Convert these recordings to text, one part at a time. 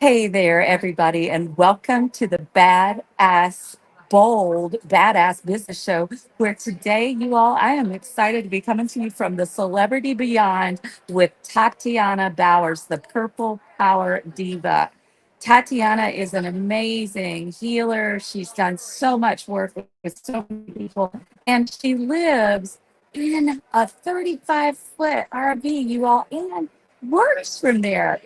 Hey there, everybody, and welcome to the Bold, Badass Business Show, where today, you all, I am excited to be coming to you from the Celebrity Beyond with Tatiana Bowers, the Purple Power Diva. Tatiana is an amazing healer. She's done so much work with so many people, and she lives in a 35-foot RV, you all, and works from there.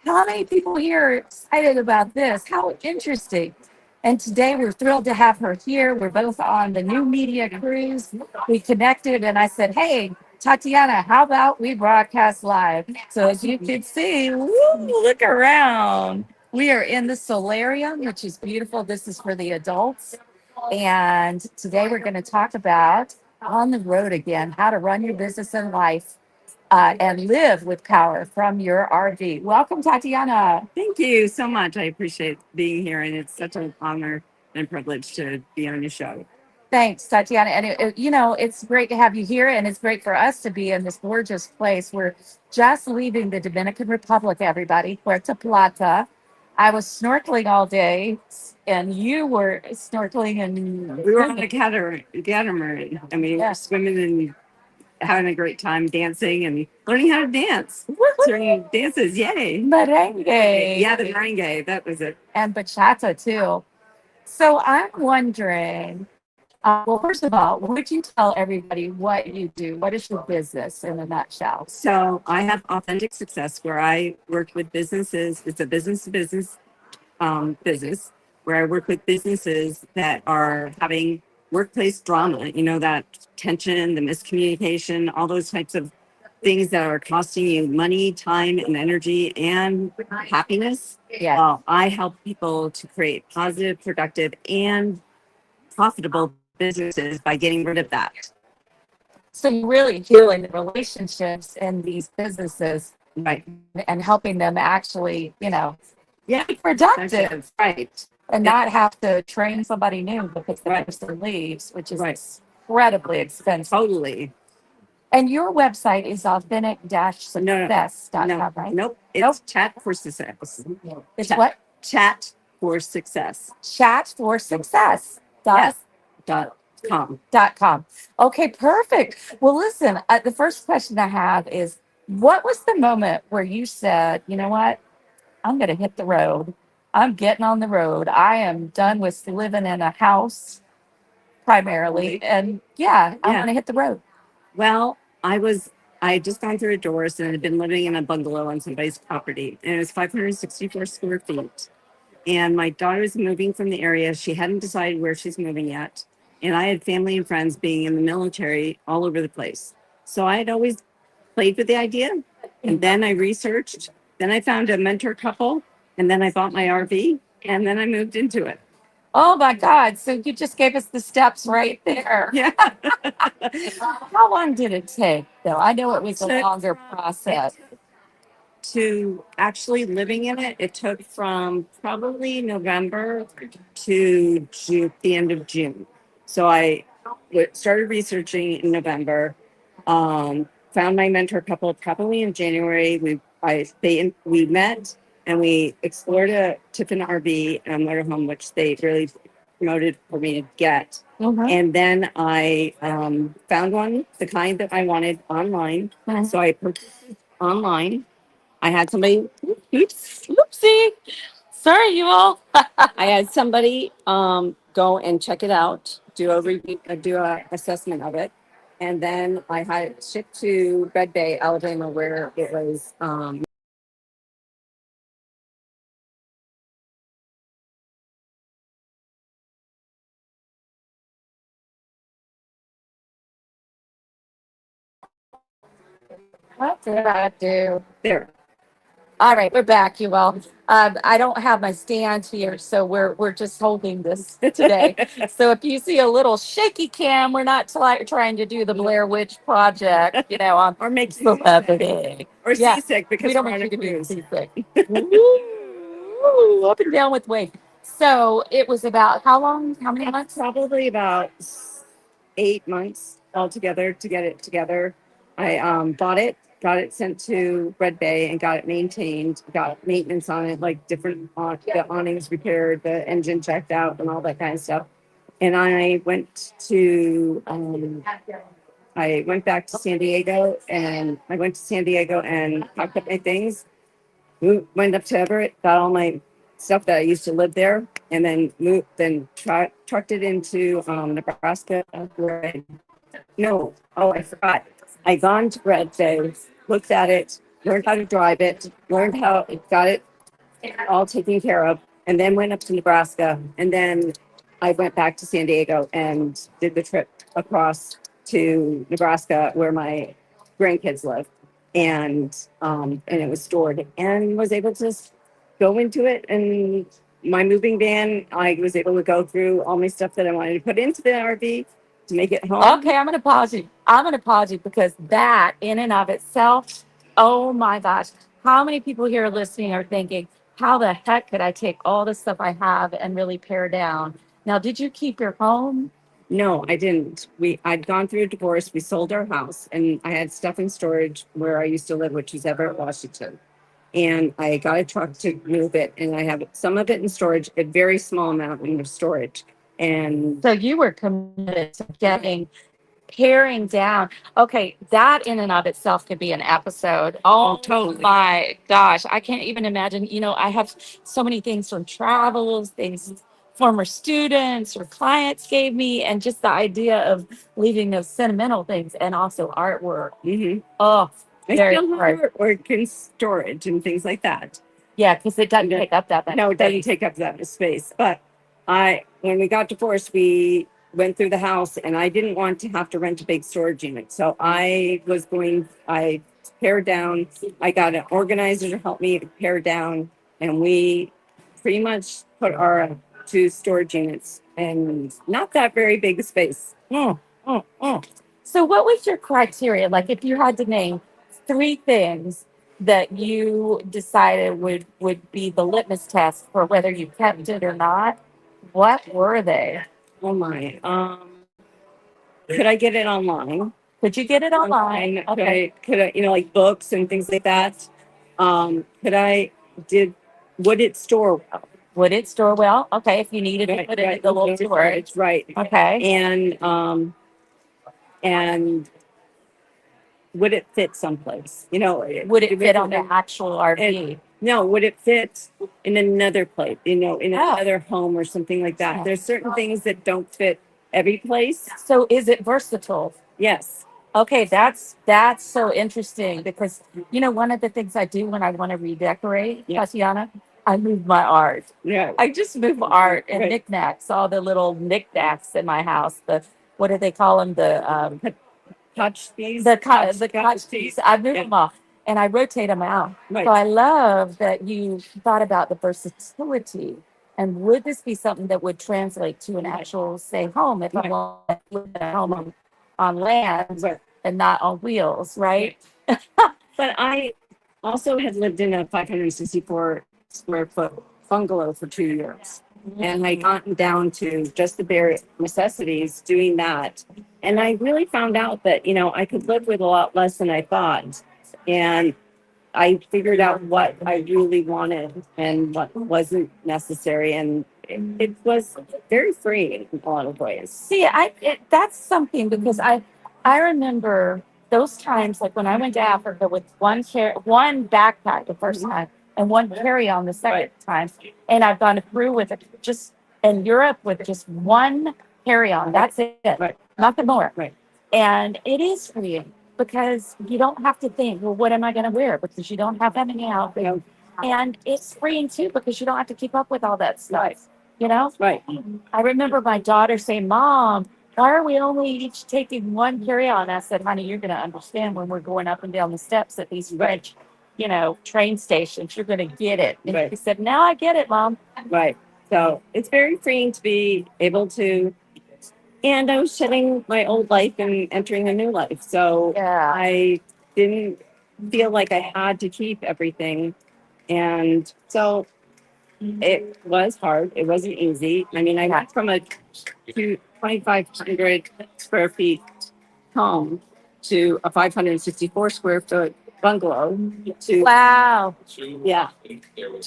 How many people here are excited about this? How interesting. And today we're thrilled to have her here. We're both on the new media cruise. We connected and I said, hey, Tatiana, how about we broadcast live? So as you can see, woo, look around. We are in the solarium, which is beautiful. This is for the adults. And today we're going to talk about on the road again, how to run your business and life and live with power from your RV. Welcome, Tatiana. Thank you so much. I appreciate being here, and it's such an honor and privilege to be on your show. Thanks, Tatiana. And it's great to have you here, and it's great for us to be in this gorgeous place. We're just leaving the Dominican Republic, everybody, Puerto Plata. I was snorkeling all day, and you were snorkeling and We were on a catamaran. I mean, we yeah. were swimming and having a great time dancing and learning how to dance. Woohoo! Learning dances, yay! Merengue. Yeah, the merengue, that was it. And bachata, too. So I'm wondering, well, first of all, would you tell everybody what you do? What is your business in a nutshell? So I have Authentic Success, where I work with businesses. It's a business to business business where I work with businesses that are having workplace drama, that tension, the miscommunication, all those types of things that are costing you money, time, and energy and happiness. Yeah. Well, I help people to create positive, productive, and profitable businesses by getting rid of that. So you're really healing the relationships in these businesses Right. and helping them actually, Yeah. be productive Right. and Yeah. not have to train somebody new because the Right. person leaves, which is Right. incredibly expensive. Totally. And your website is No, authentic-success.com, no, right? nope. Nope. It's Chat for Success. It's Chat, what? Chat for Success. Chat for success. Yes. Dot com. Com. Okay, perfect. Well, listen, the first question I have is what was the moment where you said, you know what? I'm going to hit the road. I'm getting on the road. I am done with living in a house primarily. And yeah, I'm Yeah. going to hit the road. Well, I had just gone through a divorce and had been living in a bungalow on somebody's property, and it was 564 square feet. And my daughter's moving from the area. She hadn't decided where she's moving yet. And I had family and friends being in the military all over the place. So I had always played with the idea. And then I researched. Then I found a mentor couple. And then I bought my RV. And then I moved into it. Oh my God. So you just gave us the steps right there. Yeah. How long did it take, though? I know it was a Took- longer process. To actually living in it, it took from probably November to June, the end of June. So started researching in November, found my mentor couple probably in January. We met and we explored a Tiffin RV and motorhome, which they really promoted for me to get. Mhm. And then I found one, the kind that I wanted online. Mhm. So I purchased it online. I had somebody, Oopsie. Sorry, you all. I had somebody go and check it out, do a assessment of it, and then I had it shipped to Red Bay, Alabama, where it was. What did I do? There. All right, we're back, you all. I don't have my stand here, so we're just holding this today. So if you see a little shaky cam, we're not trying to do the Blair Witch Project, on Or make celebrity. or Yeah, seasick because we don't we're want on you a to be cruise. seasick. Woo, up and down with wave. So it was about how long? How many months? Probably about 8 months altogether to get it together. I bought it, got it sent to Red Bay and got it maintained, got maintenance on it, like different the awnings repaired, the engine checked out, and all that kind of stuff. And I went back to San Diego, and I went to San Diego and packed up my things, went up to Everett, got all my stuff that I used to live there, and then trucked it into Nebraska. No, oh, I forgot. I gone to Red Bay, looked at it, learned how to drive it, learned how it got it all taken care of, and then went up to Nebraska. And then I went back to San Diego and did the trip across to Nebraska where my grandkids live. And it was stored and was able to go into it. And my moving van, I was able to go through all my stuff that I wanted to put into the RV to make it home. Okay, I'm going to pause you. I'm going to pause you because that in and of itself, oh my gosh, how many people here listening are thinking, how the heck could I take all the stuff I have and really pare down? Now, did you keep your home? No, I didn't. I'd gone through a divorce. We sold our house, and I had stuff in storage where I used to live, which is Everett, Washington. And I got a truck to move it, and I have some of it in storage, a very small amount in storage. And So you were committed to getting paring down. Okay, that in and of itself could be an episode. Oh, totally. my gosh, I can't even imagine. I have so many things from travels, things former students or clients gave me, and just the idea of leaving those sentimental things and also artwork. Mhm. Oh, I very still have hard. artwork in storage and things like that. Yeah, because it doesn't take up that much No, it doesn't space. take up that much space. But when we got divorced, we went through the house, and I didn't want to have to rent a big storage unit. So I pared down. I got an organizer to help me pare down, and we pretty much put our two storage units and not that very big a space. Mm, mm, mm. So, what was your criteria? Like, if you had to name three things that you decided would be the litmus test for whether you kept it or not, what were they? Oh my. Could I get it online? Could you get it online? Okay. Could I, like books and things like that? Could I, did, would it store well? Would it store well? Okay. If you needed to put it in the little storage. Right. Okay. And would it fit someplace? Would it fit on the actual RV? No, would it fit in another place, in Oh. another home or something like that? There's certain things that don't fit every place. So, is it versatile? Yes. Okay, that's so interesting because one of the things I do when I want to redecorate, Yeah. Tatiana, I move my art. Yeah. I just move art and Right. knickknacks, all the little knickknacks in my house. The what do they call them? Touch these. The couch piece. I move Yeah. them all and I rotate them out. Right. So I love that you thought about the versatility. And would this be something that would translate to an actual, say, home if I Right. want to live in a home on land Right. and not on wheels, right? But I also had lived in a 564 square foot bungalow for 2 years. And I gotten down to just the bare necessities doing that. And I really found out that, I could live with a lot less than I thought. And I figured out what I really wanted and what wasn't necessary. And it was very free in a lot of ways. See, that's something because I remember those times like when I went to Africa with one backpack the first time and one carry on the second time, and I've gone through with it just in Europe with just one carry on. That's it, Right. nothing more. Right. And it is freeing because you don't have to think, well, what am I going to wear? Because you don't have that many outfits. And it's freeing too because you don't have to keep up with all that stuff. Right. Right. I remember my daughter saying, Mom, why are we only each taking one carry-on? I said, honey, you're going to understand when we're going up and down the steps at these French, train stations. You're going to get it. And Right. she said, now I get it, Mom. Right. So it's very freeing to be able to, and I was shedding my old life and entering a new life. So Yeah. I didn't feel like I had to keep everything. And so it was hard. It wasn't easy. I mean, I went from a 2,500 square feet home to a 564 square foot bungalow to, Wow. yeah.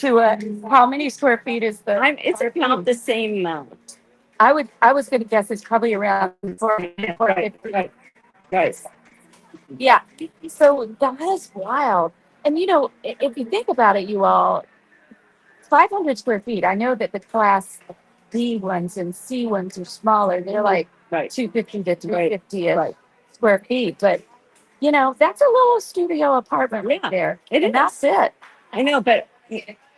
To how many square feet is the? It's about the same amount. I was going to guess it's probably around Right, 450. right, right. Yeah. So that is wild. And if you think about it, you all, 500 square feet. I know that the class D ones and C ones are smaller. They're like Right, 250 to right, 350 right. square feet. But that's a little studio apartment right Yeah, there. it And is. that's it. I know, but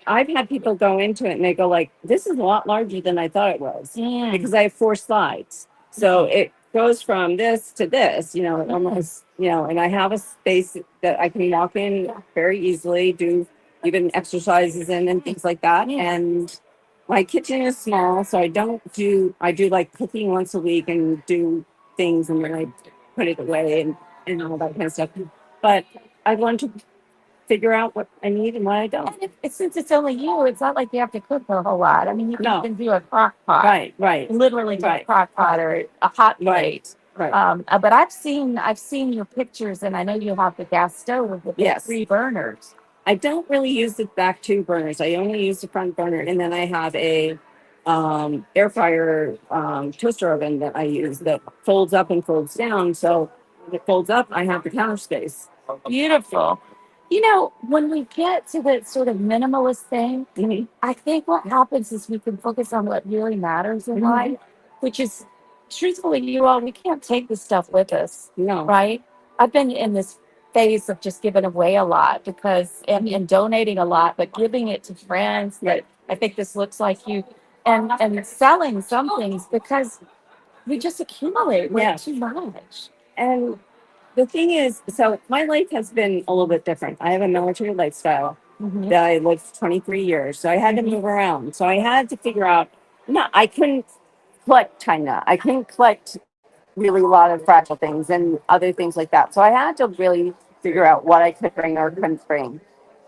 I've had people go into it and they go like, "This is a lot larger than I thought it was," Mm. because I have 4 slides, so it goes from this to this. Almost. And I have a space that I can walk in very easily, do even exercises in and things like that. And my kitchen is small, so I don't do. I do like cooking once a week and do things, and then I put it away and all that kind of stuff. But I want to figure out what I need and what I don't. And since it's only you, it's not like you have to cook a whole lot. I mean, you can No. even do a crock pot. Right, right, Literally do a right, crock pot or a hot plate. right. But I've seen your pictures, and I know you have the gas stove with the Yes. 3 burners. I don't really use the back 2 burners. I only use the front burner, and then I have a air fryer toaster oven that I use that folds up and folds down. So when it folds up, I have the counter space. Beautiful. When we get to the sort of minimalist thing, Mhm. I think what happens is we can focus on what really matters in life, which is truthfully, we can't take this stuff with us, No, right? I've been in this phase of just giving away a lot because and donating a lot, but giving it to friends that I think this looks like you and selling some things because we just accumulate way Yes. too much. And the thing is, so my life has been a little bit different. I have a military lifestyle Mhm. that I lived for 23 years. So I had to move around. So I had to figure out, no, I couldn't collect China. I couldn't collect really a lot of fragile things and other things like that. So I had to really figure out what I could bring or couldn't bring.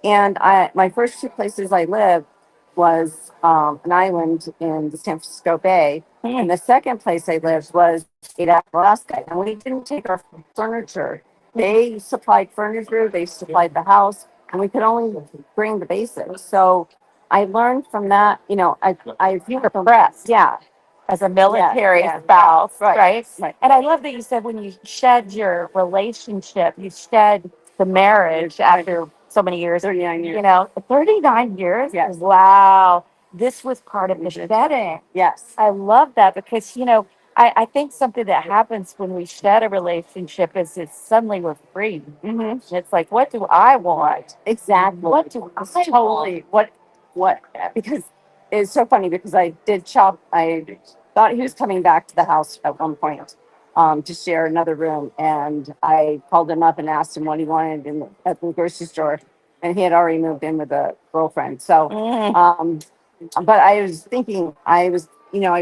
And my first 2 places I lived was an island in the San Francisco Bay. And the second place I lived was in Alaska. And we didn't take our furniture. They supplied furniture, they supplied the house, and we could only bring the basics. So I learned from that, You were progressed. yeah, As a military yeah, spouse, right, right? right. And I love that you said when you shed your relationship, you shed the marriage after so many years. 39 years. 39 years? Yes. Wow. This was part of the shedding. Yes. I love that because, I think something that happens when we shed a relationship is it's suddenly we're free. It's like, what do I want? Exactly. What do I want? Totally. What, because it's so funny because I did shop. I thought he was coming back to the house at one point to share another room. And I called him up and asked him what he wanted at the grocery store. And he had already moved in with a girlfriend. So, but I was thinking, I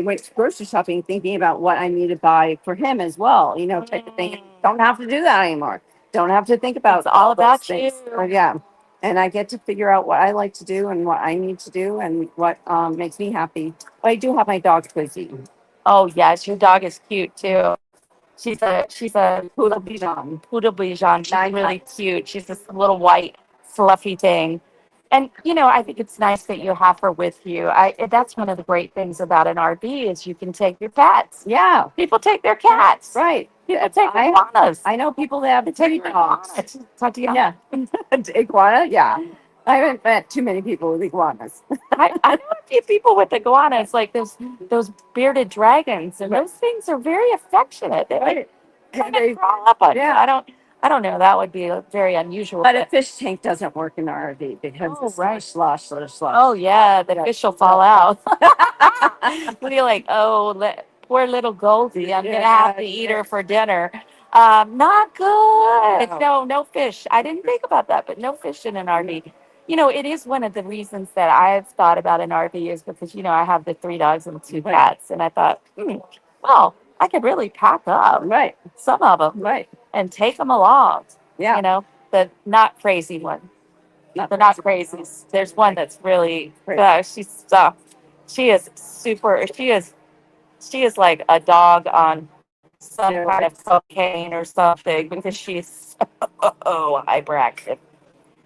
went grocery shopping thinking about what I need to buy for him as well, type of thing. Don't have to do that anymore. Don't have to think about It's all those about things. you. But yeah. And I get to figure out what I like to do and what I need to do and what makes me happy. But I do have my dog Quizzy. Oh yes, your dog is cute too. She's a Poodle Bichon. poodle bichon. She's 9 months. really cute. She's this little white fluffy thing. And I think it's nice that you have her with you. That's one of the great things about an RV is you can take your cats. Yeah, People take their cats. right. People take iguanas. I know people that have They 3 take their dogs. iguanas. Tatiana. Yeah. Iguana, yeah. I haven't met too many people with iguanas. I know a few people with iguanas, like those bearded dragons, and those things are very affectionate. They like kind of crawl up on you. Yeah. I don't know. That would be very unusual. But a fish tank doesn't work in the RV because Oh, it's right. slush. Oh yeah, the fish will fall out. What are you like? Oh, poor little Goldie. I'm gonna have to eat her for dinner. Not good. No fish. I didn't think about that, but no fish in an RV. It is one of the reasons that I've thought about an RV is because I have the 3 dogs and 2 cats, and I thought, well, I could really pack up Right, some of them right. and take them along. Yeah. The not crazy one. They're not crazies. There's one that's really she is super. She is like a dog on some kind of cocaine or something because she's so hyperactive.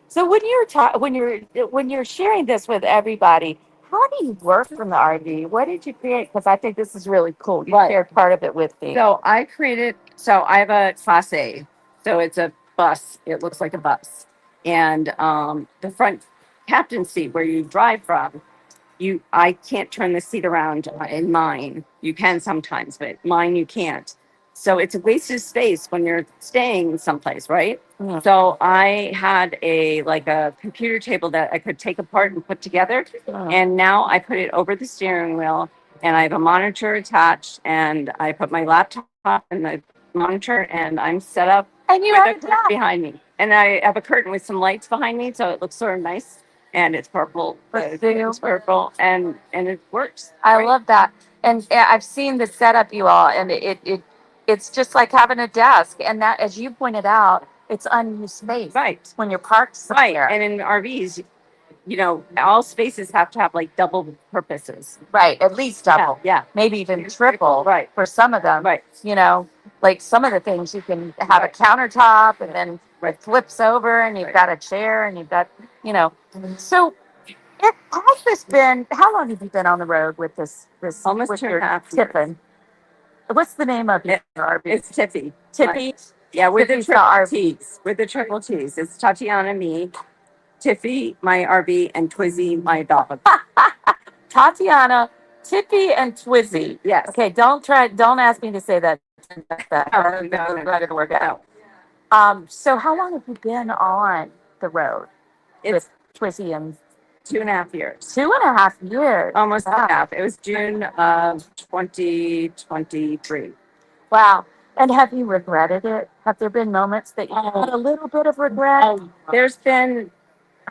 So when you're sharing this with everybody, how do you work from the RV? What did you create? Because I think this is really cool. You Right. shared part of it with me. So I created, so I have a Class A. So it's a bus. It looks like a bus. And the front captain seat where you drive from, I can't turn the seat around in mine. You can sometimes, but mine you can't. So it's a waste of space when you're staying someplace, right? Mm. So I had a computer table that I could take apart and put together. And now I put it over the steering wheel, and I have a monitor attached, and I put my laptop in the monitor, and I'm set up And you with have a a curtain desk. behind me. And I have a curtain with some lights behind me, so it looks sort of nice. And it's purple. It's purple, and it works. I Right? love that. And I've seen the setup you all, and it's just like having a desk. And that, as you pointed out, it's unused space Right. when you're parked Right. somewhere. And in RVs, all spaces have to have like double purposes. Right, at least double, Yeah. maybe even triple Right. for some of them. Right. You know, like some of the things you can have a Right. countertop and then Right. it flips over and you've Right. got a chair and you've got, you know. So it has this been, how long have you been on the road with this Almost with 2.5 years. Tiffin? What's the name of your RV? It's Tiffy. Tiffy? Yeah, with the Tiffy's the triple RV. T's. With the triple T's. It's Tatiana, me, Tiffy, my RV, and Twizzy, my dog. Tatiana, Tippy, and Twizzy. Yes. Okay, don't ask me to say that. No, Not gonna work out. no. So how long have you been on the road It's with Twizzy and 2.5 years. 2.5 years? Almost Wow. half. It was June of 2023. Wow. And have you regretted it? Have there been moments that you had a little bit of regret? There's been,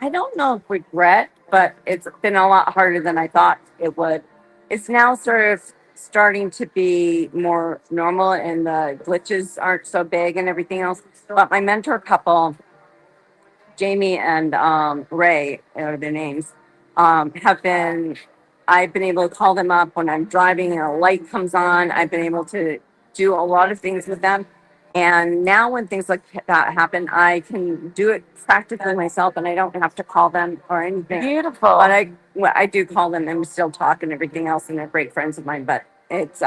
I don't know if regret, but it's been a lot harder than I thought it would. It's now sort of starting to be more normal, and the glitches aren't so big and everything else. But my mentor couple, Jamie and Ray, are their names, have been, I've been able to call them up when I'm driving and a light comes on. I've been able to do a lot of things with them. And now when things like that happen, I can do it practically myself, and I don't have to call them or anything. Beautiful. But I do call them, and we still talk and everything else, and they're great friends of mine. But it's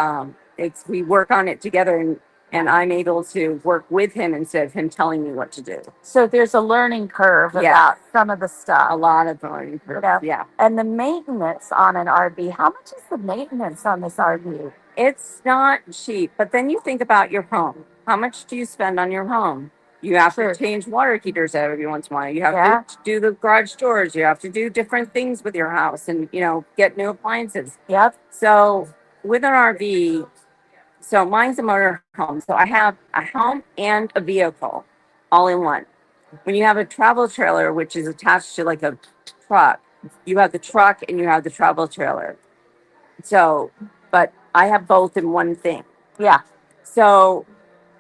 we work on it together, and I'm able to work with him instead of him telling me what to do. So there's a learning curve Yeah. about some of the stuff. A lot of learning curve. Yeah. Yeah. And the maintenance on an RV, how much is the maintenance on this RV? It's not cheap, but then you think about your home. How much do you spend on your home? You have Sure. to change water heaters every once in a while. You have Yeah. to do the garage doors. You have to do different things with your house, and get new appliances. Yep. So with an RV, so mine's a motor home. So I have a home and a vehicle all in one. When you have a travel trailer, which is attached to like a truck, you have the truck and you have the travel trailer. So, but I have both in one thing. Yeah. So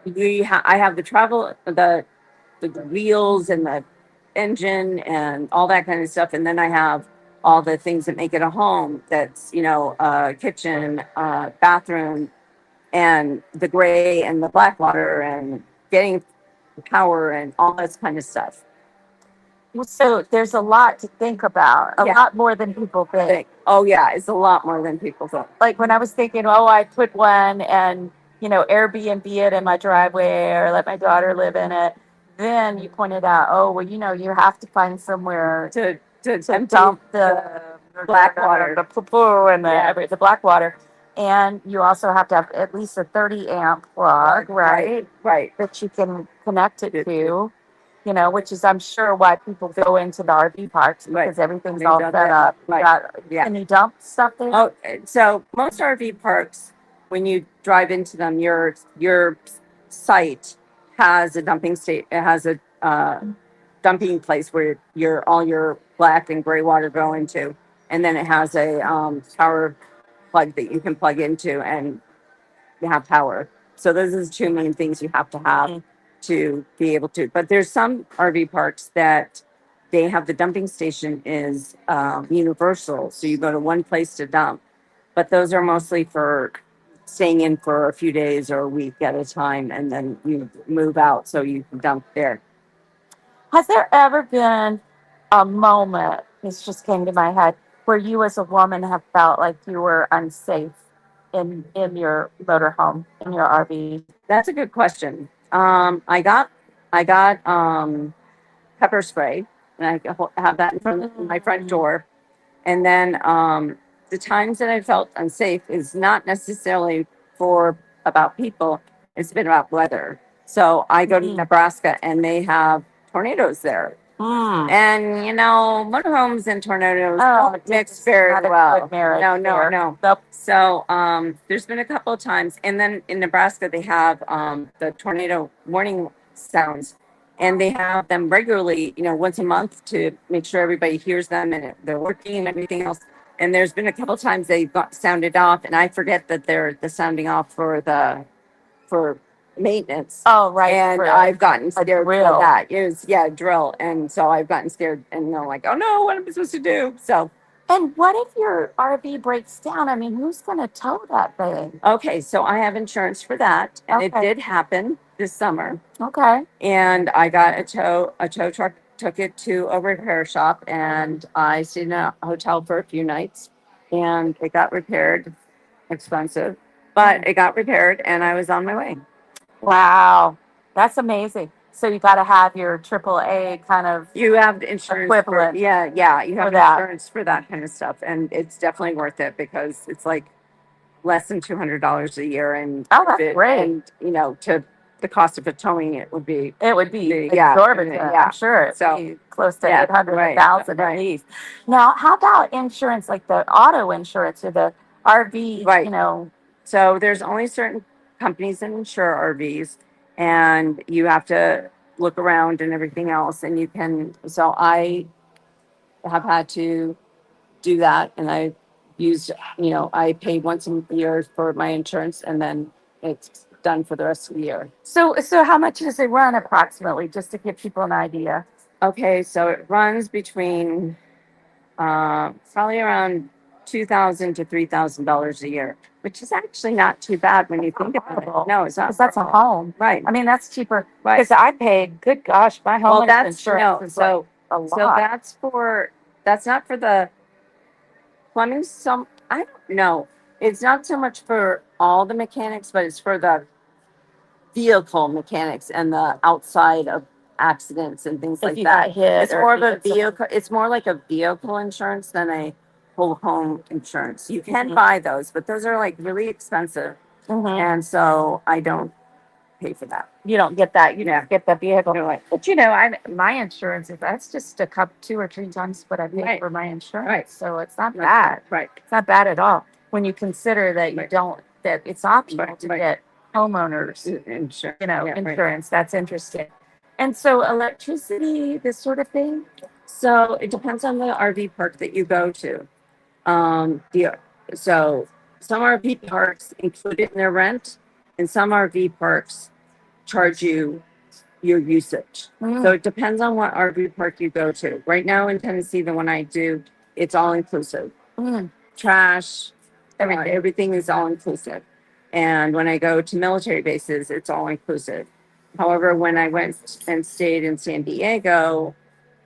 I have the travel, the wheels and the engine and all that kind of stuff, and then I have all the things that make it a home. That's a kitchen, bathroom, and the gray and the black water and getting power and all this kind of stuff. Well, so there's a lot to think about, a Yeah. lot more than people think. Oh yeah, it's a lot more than people think. Like when I was thinking, oh, I put one and, Airbnb it in my driveway or let my daughter live in it. Then you pointed out, oh, well, you have to find somewhere To to empty dump the black water. the poo-poo and Yeah. the black water. And you also have to have at least a 30 amp plug, right? Right. That you can connect it to, which is, I'm sure, why people go into the RV parks Right. because everything's They all dump set it. up. Right. Yeah. Can you dump stuff there? Oh, so most RV parks, when you drive into them, your site has a dumping state. It has a dumping place where all your black and gray water go into, and then it has a power plug that you can plug into and have power. So those are the two main things you have to have to be able to. But there's some RV parks that they have the dumping station is universal, so you go to one place to dump. But those are mostly for staying in for a few days or a week at a time, and then you move out so you can dump there. Has there ever been a moment, this just came to my head, where you as a woman have felt like you were unsafe in your motorhome, in your RV? That's a good question. I got pepper spray, and I have that in front of my front door. And then the times that I felt unsafe is not necessarily for about people. It's been about weather. So I go to Nebraska, and they have tornadoes there. And motorhomes and tornadoes don't mix very Not a well. good marriage No, no, there. no. Nope. So there's been a couple of times, and then in Nebraska they have the tornado warning sounds, and they have them regularly, once a month to make sure everybody hears them and they're working and everything else. And there's been a couple of times they got sounded off, and I forget that they're the sounding off for maintenance. Oh, right. And for I've gotten a scared for drill. that. It was, yeah, drill. And so I've gotten scared, and I'm like, oh no, what am I supposed to do? So, And what if your RV breaks down? I mean, who's going to tow that thing? okay, so I have insurance for that. And it Okay. did happen this summer. Okay. And I got a tow truck, took it to a repair shop, and I stayed in a hotel for a few nights, and it got repaired. Expensive, but it got repaired, and I was on my way. Wow. That's amazing. So you got to have your AAA kind of You have insurance equivalent. yeah, you have for that. insurance for that kind of stuff, and it's definitely worth it because it's like less than $200 a year, and Oh, that's great. and to the cost of a towing it would be It would be yeah, exorbitant. yeah. I'm sure it'd So, be close to yeah, 800, right, 1,000 right. at least. Now, how about insurance, like the auto insurance or the RV, Right. So there's only certain companies that insure RVs, and you have to look around and everything else, and you can. So I have had to do that, and I used, I pay once a year for my insurance, and then it's done for the rest of the year. So how much does it run approximately, just to give people an idea? Okay, so it runs between probably around $2,000 to $3,000 a year, which is actually not too bad when you think about it. No, it's not. Because that's a home. Right. I mean, that's cheaper. Right. Because I paid, good gosh, my Well, home that's insurance no. is So like a so lot. that's not for the plumbing. Some I don't know. It's not so much for all the mechanics, but it's for the vehicle mechanics and the outside of accidents and things If like you that. got hit It's or more of a even something. vehicle. It's more like a vehicle insurance than a whole home insurance. You can Mhm. buy those, but those are like really expensive, Mhm. and so I don't pay for that. You don't get that. You Yeah. just get the vehicle. You're like, But my insurance is that's just a couple, 2 or 3 times what I pay Right. for my insurance. Right. So it's not Right. bad. Right. It's not bad at all when you consider that you Right. don't that it's optional Right. to Right. get homeowners, Insurance. Yeah, right. insurance. That's interesting. And so electricity, this sort of thing. So it depends on the RV park that you go to. The so some RV parks include it in their rent, and some RV parks charge you your usage. So it depends on what RV park you go to. Right now in Tennessee, the one I do, it's all inclusive. Mm. Trash, Everything. everything is all inclusive. And when I go to military bases, it's all inclusive. However, when I went and stayed in San Diego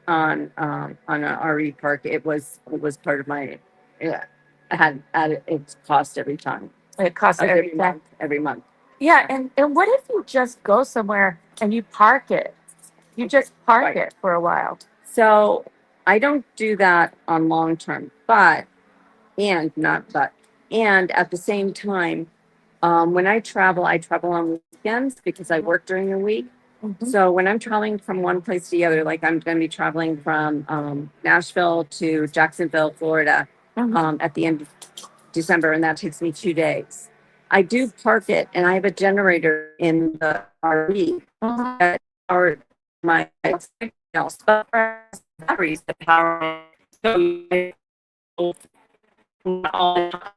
on an RV park, it was part of my yeah. I had added its cost every time. It costs Every everything. month. Every month. Yeah, and what if you just go somewhere and you park it? You just park Right. it for a while. So I don't do that on long term, and not but and at the same time, when I travel on weekends because I work during the week. Mhm. So when I'm traveling from one place to the other, like I'm going to be traveling from Nashville to Jacksonville, Florida, Mhm. at the end of December, and that takes me 2 days. I do park it, and I have a generator in the RV Mhm. that power my batteries to power it. So I all the time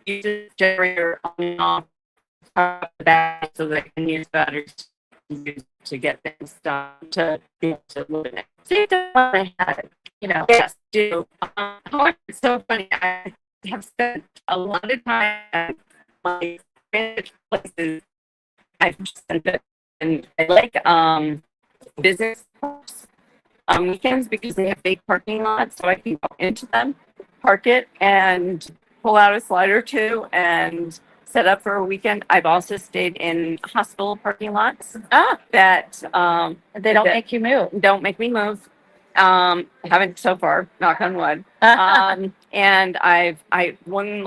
use the generator on and off the battery so that I can use batteries to get things done to be able to live in it. See, that's what I had, yes, do. However, it's so funny. I have spent a lot of time my favorite places I've just been, and I like business parks on weekends because they have big parking lots, so I can go into them, park it, and pull out a slide or two and set up for a weekend. I've also stayed in hospital parking lots that They don't that make you move. don't make me move. Haven't so far, knock on wood. And I one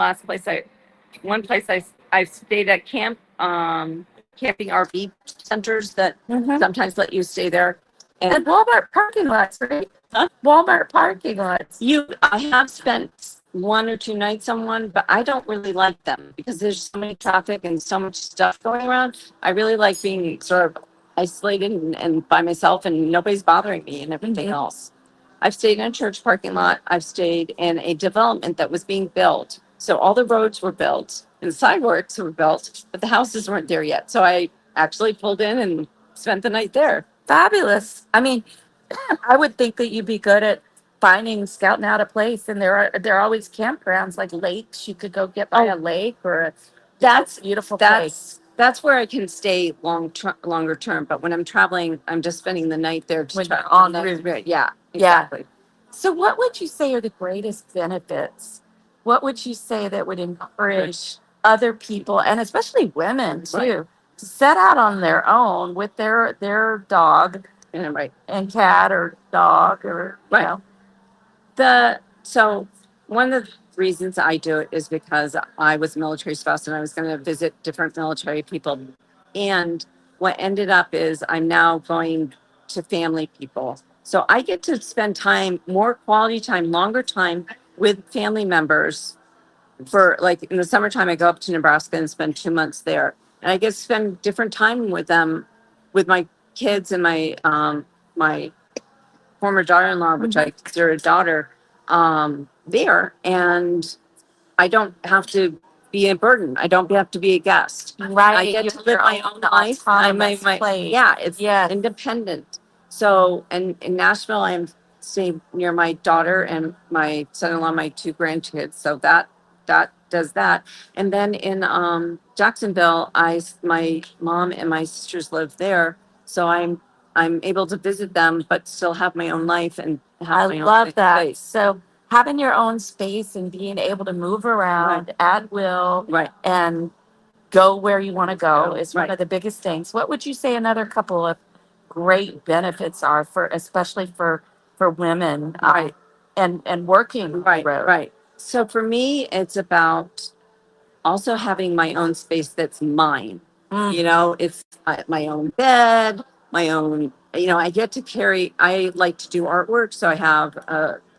place I've stayed at camping RV centers that Mhm. sometimes let you stay there. And And Walmart parking lots, right? Huh? Walmart parking lots. I have spent 1 or 2 nights on one, but I don't really like them because there's so many traffic and so much stuff going around. I really like being sort of isolated and by myself and nobody's bothering me and everything Mhm. else. I've stayed in a church parking lot. I've stayed in a development that was being built. So all the roads were built and the sidewalks were built, but the houses weren't there yet. So I actually pulled in and spent the night there. Fabulous. I mean, I would think that you'd be good at finding, scouting out a place, and there are always campgrounds like lakes. You could go get by a lake or a That's beautiful place that's where I can stay longer term. But when I'm traveling, I'm just spending the night there. when Just you're en route. yeah, Yeah. exactly. So, what would you say are the greatest benefits? What would you say that would encourage other people, and especially women Right. too, to set out on their own with their dog And right. and cat or dog or Right. So one of the reasons I do it is because I was a military spouse and I was going to visit different military people. And what ended up is I'm now going to family people. So I get to spend time, more quality time, longer time with family members. For like in the summertime, I go up to Nebraska and spend 2 months there. And I get to spend different time with them, with my kids and my former daughter-in-law, which I consider a daughter, there, and I don't have to be a burden. I don't have to be a guest. right. I get You to have live your my own own life. I'm autonomous place. yeah, it's Yes. independent. So, and in Nashville, I'm staying near my daughter and my son-in-law, my 2 grandkids. So that does that. And then in Jacksonville, my mom and my sisters live there, so I'm able to visit them, but still have my own life and I have my own love that. space. So having your own space and being able to move around at will Right. and go where you want to go is one Right. of the biggest things. What would you say another couple of great benefits are for, especially for women, Right. and working on the Right. road? Right. So for me, it's about also having my own space that's mine. Mm. It's my own bed, my own, I get to carry, I like to do artwork. So I have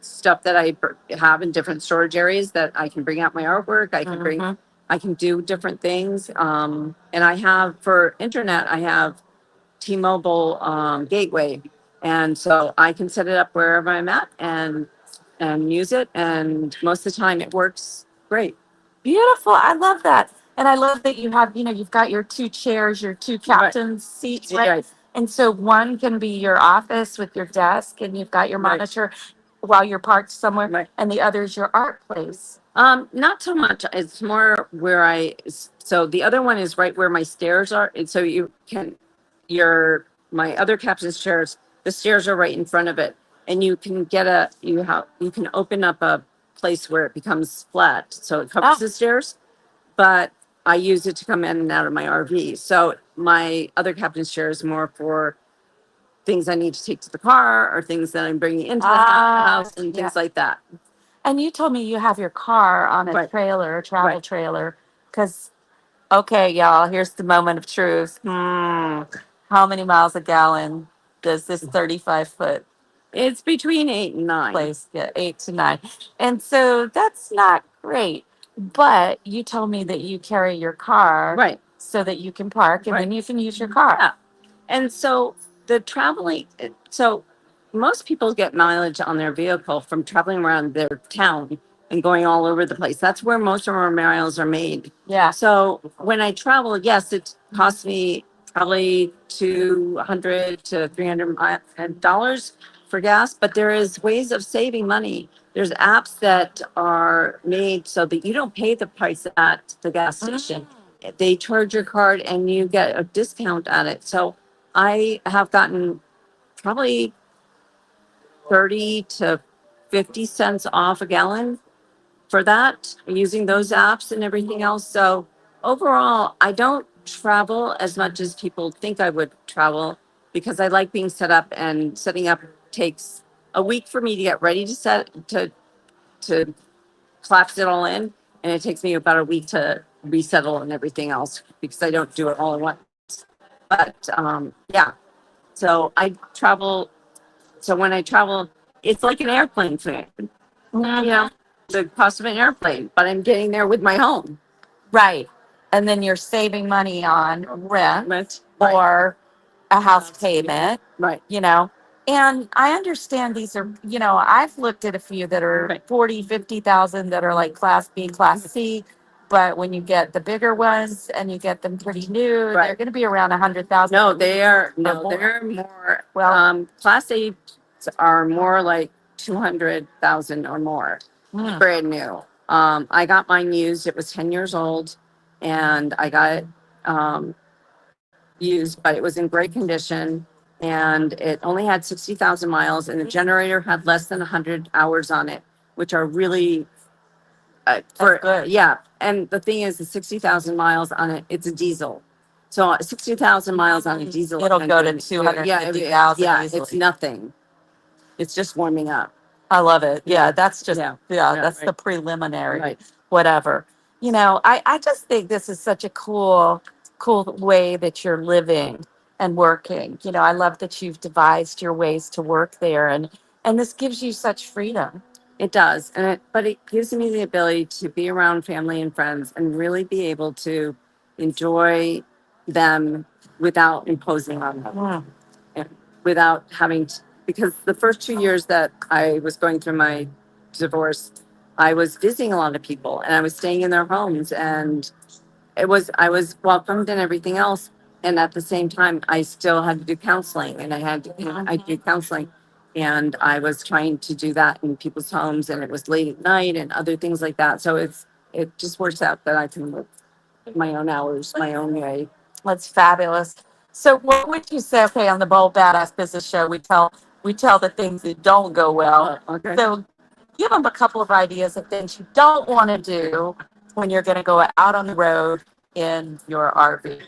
stuff that have in different storage areas that I can bring out my artwork. Mhm. I can do different things. And I have for internet, I have T-Mobile gateway. And so I can set it up wherever I'm at and use it. And most of the time it works great. Beautiful. I love that. And I love that you've got your two chairs, your two captain's seats, right? Right. And so one can be your office with your desk and you've got your Right. monitor while you're parked somewhere, Right. and the other is your art place. Not so much. It's more where so the other one is right where my stairs are. And so my other captain's chairs, the stairs are right in front of it. And you can you can open up a place where it becomes flat. So it covers the stairs, but I use it to come in and out of my RV. So my other captain's chair is more for things I need to take to the car or things that I'm bringing into the house and things like that. And you told me you have your car on a Right. trailer, a travel Right. trailer. Because, okay, y'all, here's the moment of truth. How many miles a gallon does this 35-foot It's between 8 and 9. place get? 8 to 9. And so that's not great. But you told me that you carry your car Right. so that you can park and then Right. you can use your car. Yeah. And so the traveling, so most people get mileage on their vehicle from traveling around their town and going all over the place. That's where most of our miles are made. Yeah. So when I travel, yes, it costs me probably $200 to $300 dollars for gas, but there is ways of saving money. There's apps that are made so that you don't pay the price at the gas station. They charge your card and you get a discount on it. So I have gotten probably 30 to 50 cents off a gallon for that using those apps and everything else. So overall, I don't travel as much as people think I would travel because I like being set up, and setting up takes a week for me to get ready to collapse it all in, and it takes me about a week to resettle and everything else because I don't do it all at once. But yeah, so I travel. So when I travel, it's like an airplane fare, the cost of an airplane, but I'm getting there with my home. Right. And then you're saving money on rent Right. or a house payment, Right. you know. And I understand these are, I've looked at a few that are Right. 40, 50,000 that are like class B, class C. But when you get the bigger ones and you get them pretty new, they're Right. going to be around 100,000. No, they are more. they're more. Well- Class A are more like 200,000 or more. Brand new. I got mine used. It was 10 years old, and I got it used, but it was in great condition, and it only had 60,000 miles, and the generator had less than 100 hours on it, which are really for good. yeah. And the thing is, the 60,000 miles on it, it's a diesel. So 60,000 miles on a diesel It'll go to engine, 250,000 yeah, easily. it's nothing. It's just warming up. I love it. Yeah, Yeah. that's just Yeah, that's right. the preliminary, Right. whatever. I just think this is such a cool way that you're living and working. I love that you've devised your ways to work there, and this gives you such freedom. It does, but it gives me the ability to be around family and friends and really be able to enjoy them without imposing on them, and without having to, because the first 2 years that I was going through my divorce, I was visiting a lot of people and I was staying in their homes, and I was welcomed and everything else. And at the same time, I still had to do counseling, and I do counseling, and I was trying to do that in people's homes, and it was late at night and other things like that. So it just works out that I can work my own hours, my own way. That's fabulous. So, what would you say? Okay, on the Bold Badass Business Show, we tell the things that don't go well. Okay. So, give them a couple of ideas of things you don't want to do when you're going to go out on the road in your RV.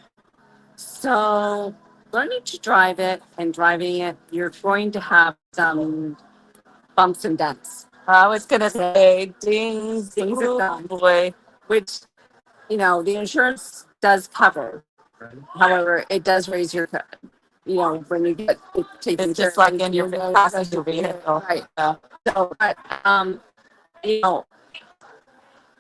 So learning to drive it and driving it, you're going to have some bumps and dents. I was going to say dings, Things are done. boy. Which, the insurance does cover. However, it does raise your, when you get it taken It's care just like of, in your passenger vehicle. Right. So, but, you know,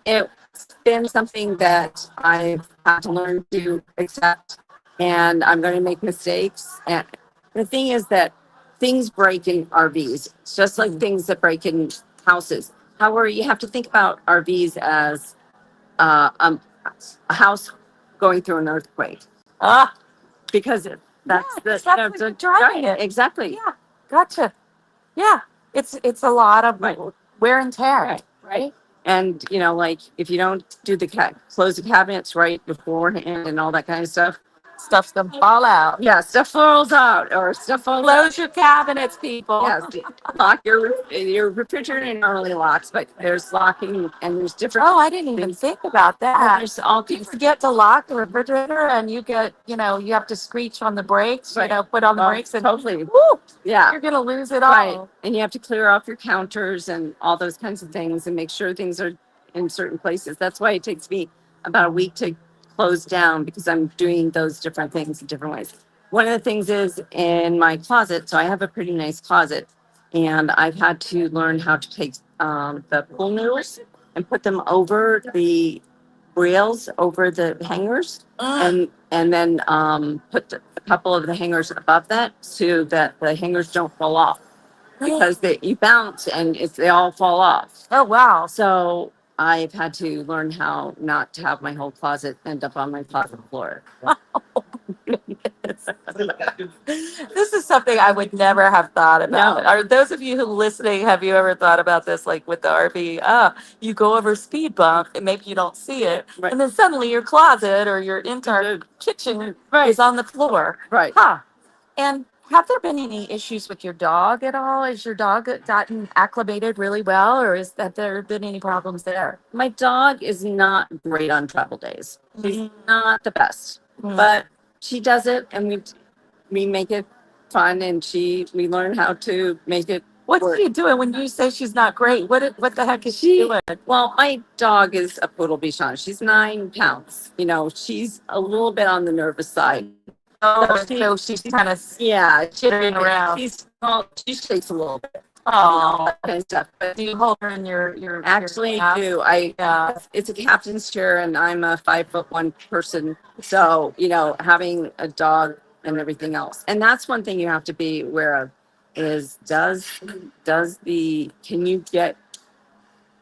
it's been something that I've had to learn to accept, and I'm going to make mistakes. And the thing is that things break in RVs. It's just like things that break in houses. However, you have to think about RVs as a house going through an earthquake, Ah, because that's driving it. Exactly. Yeah, gotcha. Yeah, it's a lot of Right. wear and tear. Right. And like if you don't do close the cabinets right beforehand and all that kind of stuff, Stuff's gonna fall out. yeah, stuff falls out or stuff falls out. Close your cabinets, people. Yes, lock your refrigerator normally locks, but there's locking and there's different. Oh, I didn't even think about that. There's all You different. forget to lock the refrigerator, and you get, you have to screech on the brakes. Right. Put on the brakes, and Totally. woo, Yeah. you're gonna lose it all. Right. And you have to clear off your counters and all those kinds of things and make sure things are in certain places. That's why it takes me about a week to close down, because I'm doing those different things in different ways. One of the things is in my closet. So I have a pretty nice closet, and I've had to learn how to take the pool noodles and put them over the rails, over the hangers, and then put a couple of the hangers above that so that the hangers don't fall off, because you bounce and they all fall off. Oh wow. So I've had to learn how not to have my whole closet end up on my closet floor. This is something I would never have thought about. No. Are those of you who listening, have you ever thought about this, like with the RV? You go over a speed bump and maybe you don't see it, Right. and then suddenly your closet or your entire kitchen Right. is on the floor. Right. Huh. And have there been any issues with your dog at all? Has your dog gotten acclimated really well, or is that there been any problems there? My dog is not great on travel days. She's Mhm. not the best, Mhm. but she does it, and we make it fun, and we learn how to make it What's work. she doing when you say she's not great? What the heck is she She doing? well, my dog is a poodle bichon. She's 9 pounds. She's a little bit on the nervous side. Oh, so she's kind of Yeah, chittering around. she shakes a little bit. Oh, That kind of stuff. But do you hold her in your actually, lap? do Yeah. it's a captain's chair, and I'm a 5'1" person. So, having a dog and everything else. And that's one thing you have to be aware of is can you get,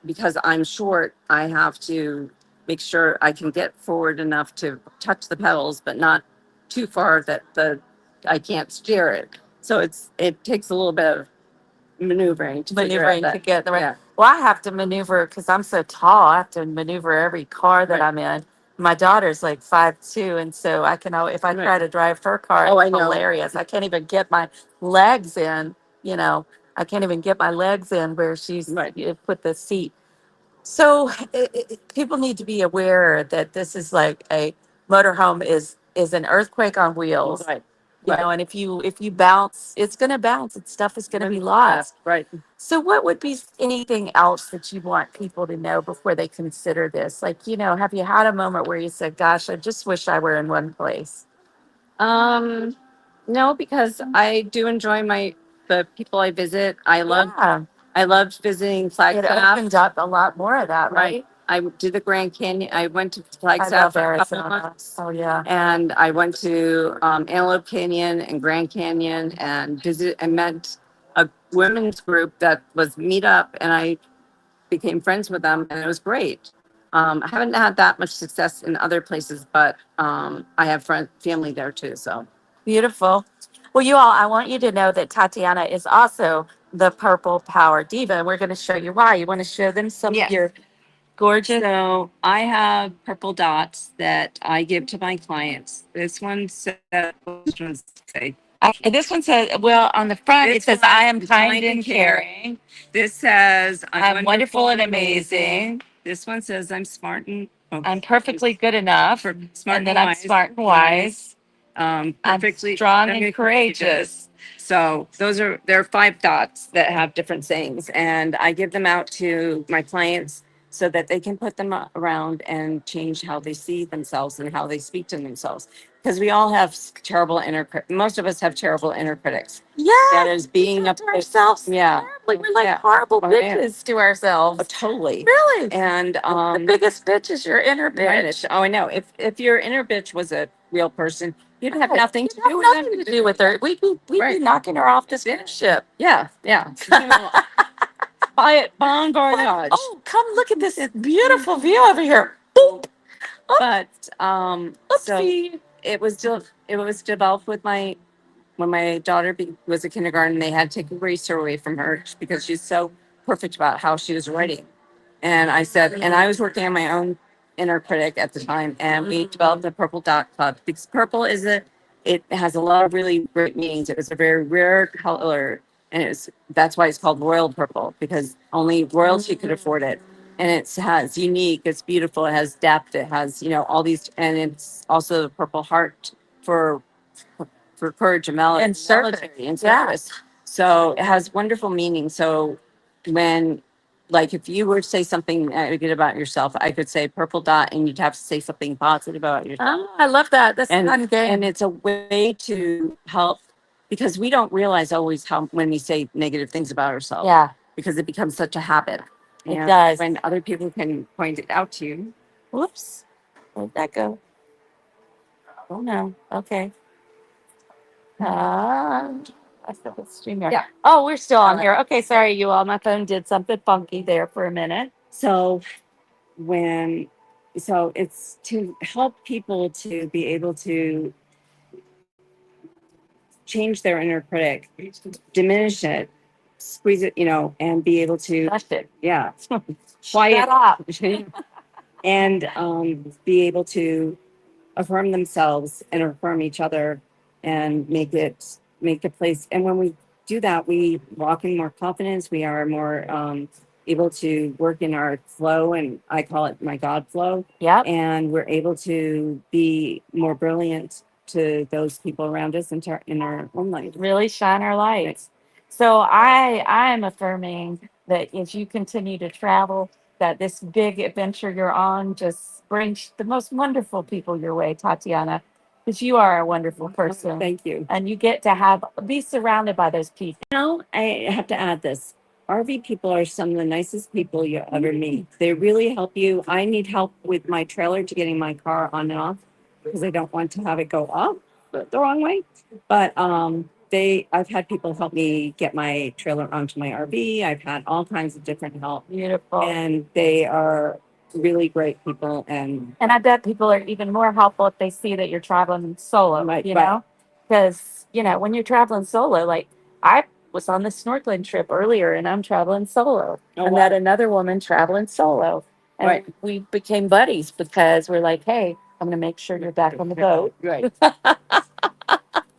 because I'm short, I have to make sure I can get forward enough to touch the pedals, but not too far that I can't steer it. So it takes a little bit of maneuvering to figure out Maneuvering to that. get the right. Yeah. Well, I have to maneuver because I'm so tall. I have to maneuver every car that Right. I'm in. My daughter's like 5'2", and so I can. If I try Right. to drive her car, Oh, I it's know. hilarious. I can't even get my legs in. I can't even get my legs in where she's Right. put the seat. So people need to be aware that this is like a motorhome is an earthquake on wheels. Right. And if you bounce, it's going to bounce. And stuff is going to be lost. Right. So, what would be anything else that you want people to know before they consider this? Like, have you had a moment where you said, "Gosh, I just wish I were in one place"? No, because I do enjoy the people I visit. Yeah, I loved visiting it Flagstaff. opened up a lot more of that, right? Right. I did the Grand Canyon. I went to I Flagstaff love for a couple of Arizona. months, Oh yeah, and I went to Antelope Canyon and Grand Canyon and visit and met a women's group that was Meetup, and I became friends with them, and it was great. I haven't had that much success in other places, but I have family there too. So beautiful. Well, you all, I want you to know that Tatiana is also the Purple Power Diva, and we're going to show you why. You want to show them some Yes. of your gorgeous. So I have purple dots that I give to my clients. This one says, which one does it say? This one says, well, on the front, it This says, one, I am kind kind and and caring. This says, I'm wonderful and amazing. This one says, I'm smart and I'm perfectly good enough. smart And then and I'm wise. smart and wise. I'm Perfectly strong and courageous. So there are 5 dots that have different sayings, and I give them out to my clients so that they can put them around and change how they see themselves and how they speak to themselves. Because we all have terrible most of us have terrible inner critics. Yeah. That is being up to ourselves. Yeah. Terribly. We're like Yeah. horrible Oh, yeah. bitches to ourselves. Oh, totally. Really? And The biggest bitch is your inner bitch. Oh, I know. If your inner bitch was a real person, you'd have Right. nothing You'd to have do with nothing them. to do with her. We'd be Right. knocking her off this ship. Yeah, yeah. Bon voyage. Oh, come look at this beautiful view over here. Boop. But so Oopsie. it was developed with when my daughter was in kindergarten. They had to take a eraser away from her because she's so perfect about how she was writing. And I said, and I was working on my own inner critic at the time, and we developed the Purple Dot Club because purple it has a lot of really great meanings. It was a very rare color, and that's why it's called royal purple, because only royalty could afford it. And it has unique, it's beautiful, it has depth, it has, all these, and it's also the Purple Heart for courage and And service. military and Yeah. service. So it has wonderful meaning. So when, like, if you were to say something good about yourself, I could say purple dot, and you'd have to say something positive about yourself. Oh, I love that. That's a And fun game. and it's a way to help, because we don't realize always how when we say negative things about ourselves, Yeah, because it becomes such a habit. it And does. when other people can point it out to you. Whoops. Where'd that go? Oh no. Okay. I still with StreamYard. Yeah. Oh, we're still on here. Okay, sorry, you all. My phone did something funky there for a minute. So when so it's to help people to be able to change their inner critic, diminish it, squeeze it, and be able to, That's it. yeah, Shut quiet up. and be able to affirm themselves and affirm each other and make the place. And when we do that, we walk in more confidence. We are more able to work in our flow, and I call it my God flow. Yep. And we're able to be more brilliant to those people around us and in our own life. Really shine our lights. So I am affirming that as you continue to travel, that this big adventure you're on just brings the most wonderful people your way, Tatiana, because you are a wonderful person. Thank you. And you get to be surrounded by those people. Now, I have to add this. RV people are some of the nicest people you ever meet. They really help you. I need help with my trailer to getting my car on and off because I don't want to have it go up the wrong way. But I've had people help me get my trailer onto my RV. I've had all kinds of different help. Beautiful. And they are really great people. And I bet people are even more helpful if they see that you're traveling solo, Right, you right. know? Because, when you're traveling solo, like I was on the snorkeling trip earlier and I'm traveling solo. Oh, I wow. met another woman traveling solo. And Right. we became buddies because we're like, hey, I'm going to make sure you're back on the boat. Right.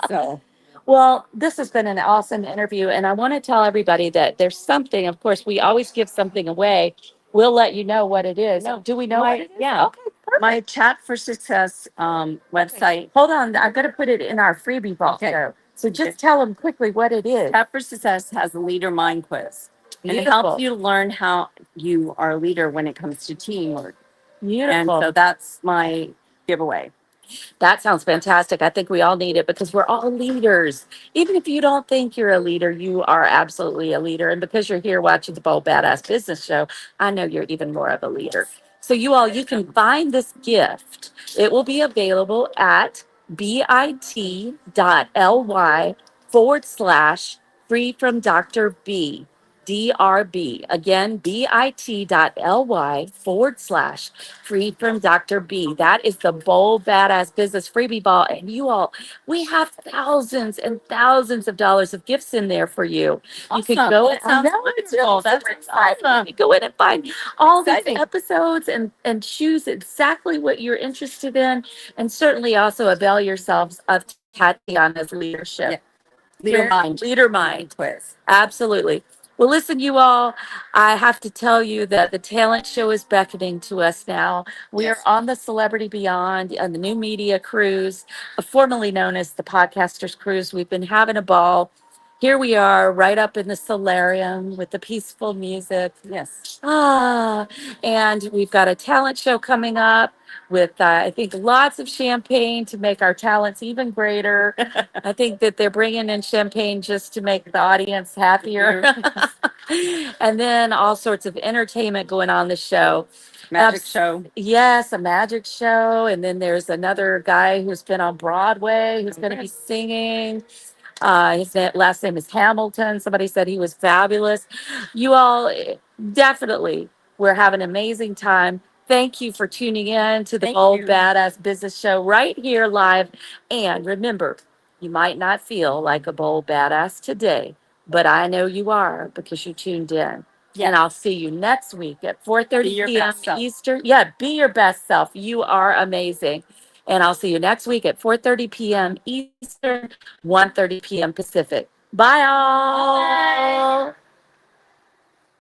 So, Well, this has been an awesome interview. And I want to tell everybody that there's something, of course, we always give something away. We'll let you know what it is. No, Do we know what it is? yeah. Okay, perfect. My Chat for Success website. Hold on, I'm going to put it in our freebie vault. Okay. Though. So just tell them quickly what it is. Chat for Success has a leader mind quiz. And it Beautiful. helps you to learn how you are a leader when it comes to teamwork. And Beautiful. so that's my giveaway. That sounds fantastic. I think we all need it because we're all leaders. Even if you don't think you're a leader, you are absolutely a leader. And because you're here watching the Bold Badass Business Show, I know you're even more of a leader. So you can find this gift. It will be available at bit.ly/free from Dr. B. DRB. Again, bit.ly/free from Dr. B. That is the Bold Badass Business Freebie Ball. And you all, we have thousands and thousands of dollars of gifts in there for you. You could Awesome. go That sounds wonderful. That's awesome. You go in and find all these Exciting. episodes and choose exactly what you're interested in. And certainly also avail yourselves of Tatiana's leadership. Yeah. Leader mind quiz. Absolutely. Well, listen, you all, I have to tell you that the talent show is beckoning to us now. We are Yes. on the Celebrity Beyond on the new media cruise, formerly known as the Podcasters Cruise. We've been having a ball. Here we are, right up in the solarium with the peaceful music. Yes. And we've got a talent show coming up with, I think, lots of champagne to make our talents even greater. I think that they're bringing in champagne just to make the audience happier. And then all sorts of entertainment going on the show. Magic show. Yes, a magic show. And then there's another guy who's been on Broadway who's going to be singing. Last name is Hamilton. Somebody said he was fabulous. You all, definitely, we're having an amazing time. Thank you for tuning in to the Thank Bold you. Badass Business Show right here live. And remember, you might not feel like a bold badass today, but I know you are because you tuned in. Yeah. And I'll see you next week at Be 4:30 your p.m. best self. Eastern. Yeah, be your best self. You are amazing. And I'll see you next week at 4:30 p.m. Eastern, 1:30 p.m. Pacific. Bye all.